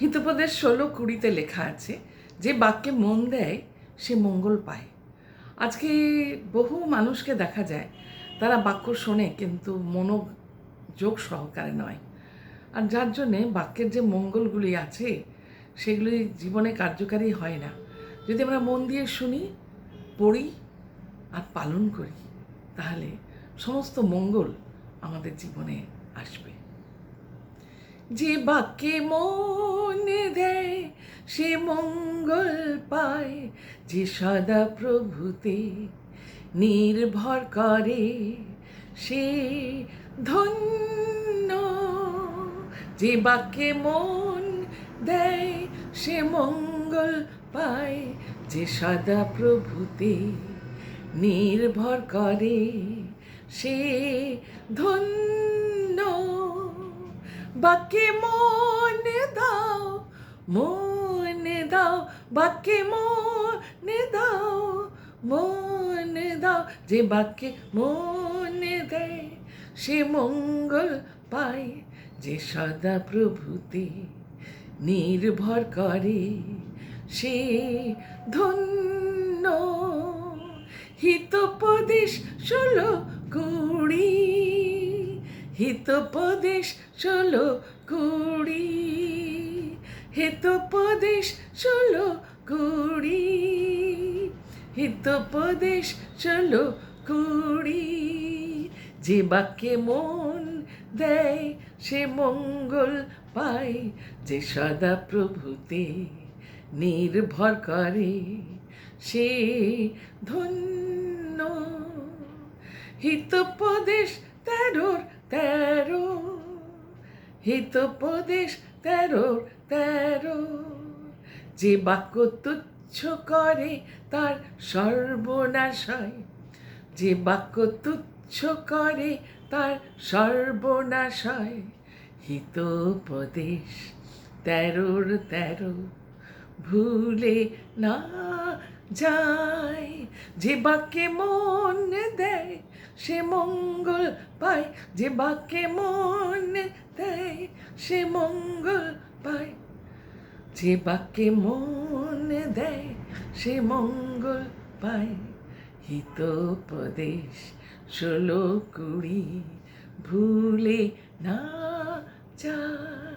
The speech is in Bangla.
হিতোপদেশ 16:20 লেখা আছে, যে বাক্যে মন দেয় সে মঙ্গল পায়। আজকে বহু মানুষকে দেখা যায় তারা বাক্য শোনে কিন্তু মনোযোগ সহকারে নয়, আর যার জন্যে বাক্যের যে মঙ্গলগুলি আছে সেগুলি জীবনে কার্যকারী হয় না। যদি আমরা মন দিয়ে শুনি, পড়ি আর পালন করি, তাহলে সমস্ত মঙ্গল আমাদের জীবনে আসবে। যে বাক্যে মন দেয় সে মঙ্গল পায়, যে সদা প্রভুতে নির্ভর করে সে ধন্য। যে বাক্যে মন দেয় সে মঙ্গল পায়, যে সদা প্রভুতে নির্ভর করে সে ধন্য। বাক্যে মন দাও, মন দাও, বাক্যে মন দাও, মন দাও। যে বাক্যে মন দেয় সে মঙ্গল পায়, যে সদা প্রভুতে নির্ভর করে সে ধন্য। হিতোপদেশ 16:20, হিতোপদেশ 16:20, হিতোপদেশ 16:20, হিতোপদেশ 16:20। যে বাক্যে মন দেয় সে মঙ্গল পায়, যে সদা প্রভুতে নির্ভর করে সে ধন্য। হিতোপদেশ 13:13, হিতোপদেশ 13:13। যে বাক্য তুচ্ছ করে তার সর্বনাশ হয়, যে বাক্য তুচ্ছ করে তার সর্বনাশ হয়। হিতোপদেশ 13:13 ভুলে না যায়। যে বাক্যে মন দেয় সে মঙ্গল পায়, যে বাক্যে মন দেয় সে মঙ্গল পায়, যে বাক্যে মন দেয় সে মঙ্গল পায়। হিতোপদেশ 16:20 ভুলে না যায়।